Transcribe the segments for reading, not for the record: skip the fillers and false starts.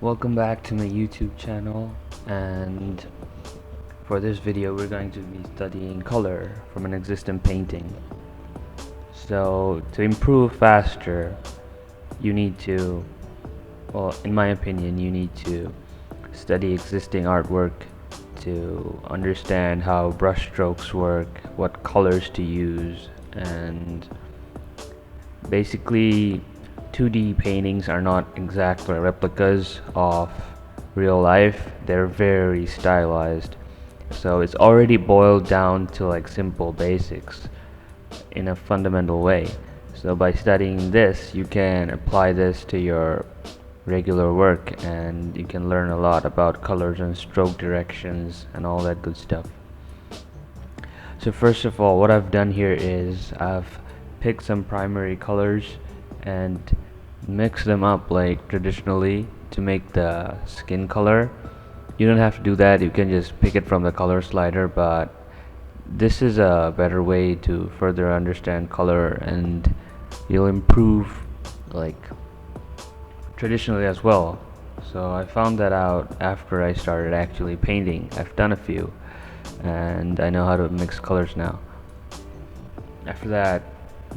Welcome back to my YouTube channel, and for this video we're going to be studying color from an existing painting. So to improve faster, you need to, well, in my opinion, you need to study existing artwork to understand how brush strokes work, what colors to use, and basically 2D paintings are not exactly replicas of real life. They're very stylized, so it's already boiled down to like simple basics in a fundamental way. So by studying this, you can apply this to your regular work, and you can learn a lot about colors and stroke directions and all that good stuff. So first of all, what I've done here is I've picked some primary colors and mix them up like traditionally to make the skin color. You don't have to do that, you can just pick it from the color slider, but this is a better way to further understand color, and you'll improve like traditionally as well. So I found that out after I started actually painting. I've done a few and I know how to mix colors now. After that,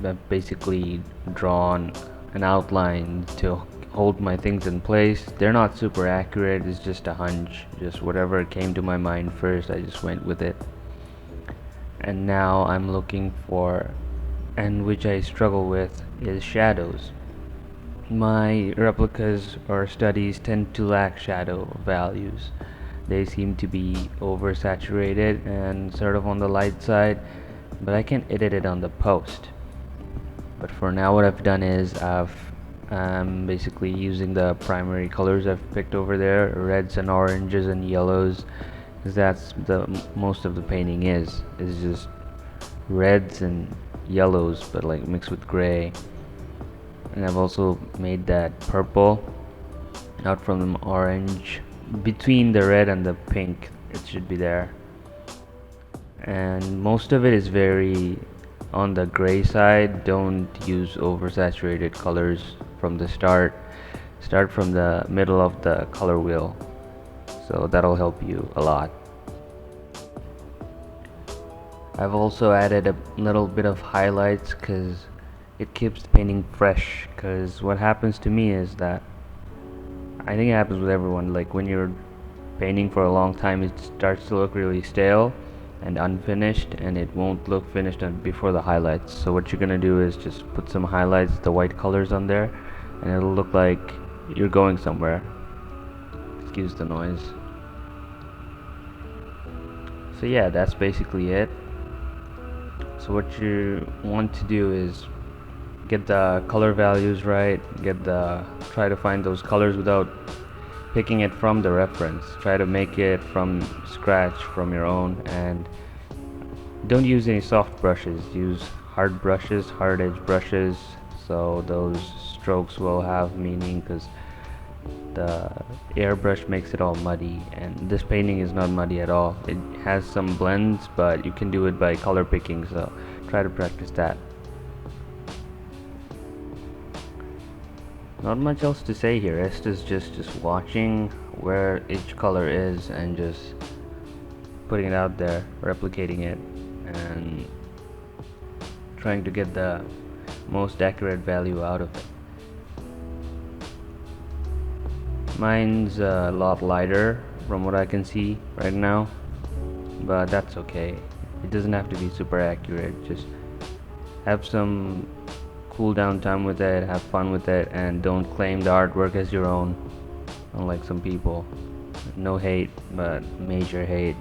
I've basically drawn an outline to hold my things in place. They're not super accurate, it's just a hunch, just whatever came to my mind first, I just went with it. And now I'm looking for, and which I struggle with, is shadows. My replicas or studies tend to lack shadow values. They seem to be oversaturated and sort of on the light side, but I can edit it on the post. But for now, what I've done is I'm basically using the primary colors I've picked over there, reds and oranges and yellows, because that's the most of the painting is just reds and yellows, but like mixed with gray. And I've also made that purple out from the orange, between the red and the pink it should be there. And most of it is very on the gray side. Don't use oversaturated colors from the start from the middle of the color wheel, so that'll help you a lot. I've also added a little bit of highlights because it keeps the painting fresh, because what happens to me is that, I think it happens with everyone, like when you're painting for a long time, it starts to look really stale and unfinished, and it won't look finished before the highlights. So what you're gonna do is just put some highlights, the white colors on there, and it'll look like you're going somewhere. Excuse the noise. So yeah, that's basically it. So what you want to do is get the color values right, try to find those colors without picking it from the reference. Try to make it from scratch, from your own, and don't use any soft brushes. Use hard brushes, hard edge brushes, so those strokes will have meaning, because the airbrush makes it all muddy, and this painting is not muddy at all. It has some blends, but you can do it by color picking, so try to practice that. Not much else to say here. Rest is just watching where each color is and just putting it out there, replicating it, and trying to get the most accurate value out of it. Mine's a lot lighter from what I can see right now, but that's okay. It doesn't have to be super accurate. Just have some cool down time with it, have fun with it, and don't claim the artwork as your own, unlike some people. No hate, but major hate.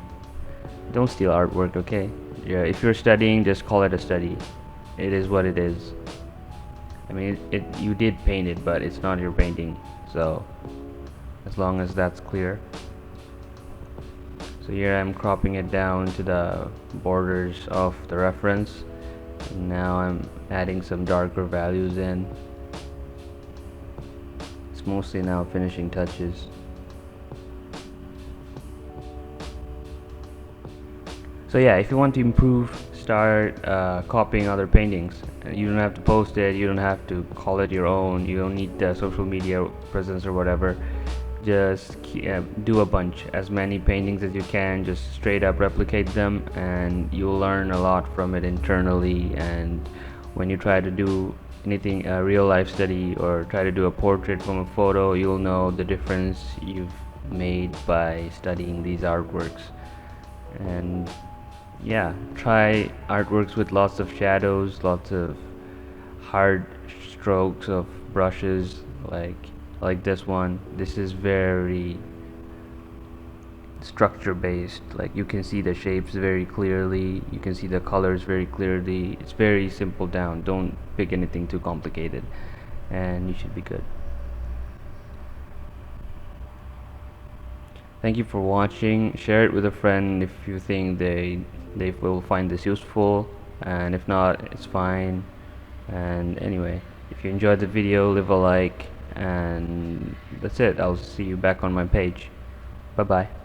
Don't steal artwork, okay? Yeah, if you're studying, just call it a study. It is what it is. I mean, you did paint it, but it's not your painting, so as long as that's clear. So here I'm cropping it down to the borders of the reference. Now I'm adding some darker values in. It's mostly now finishing touches. So yeah, if you want to improve, start copying other paintings. You don't have to post it, you don't have to call it your own, you don't need the social media presence or whatever. just do a bunch, as many paintings as you can, just straight up replicate them, and you'll learn a lot from it internally. And when you try to do anything, a real life study, or try to do a portrait from a photo, you'll know the difference you've made by studying these artworks. And yeah, try artworks with lots of shadows, lots of hard strokes of brushes, like this one. This is very structure based. Like, you can see the shapes very clearly, you can see the colors very clearly. It's very simple down. Don't pick anything too complicated, and you should be good. Thank you for watching. Share it with a friend if you think they will find this useful, and if not, it's fine. And anyway, if you enjoyed the video, leave a like, and that's it. I'll see you back on my page. Bye bye.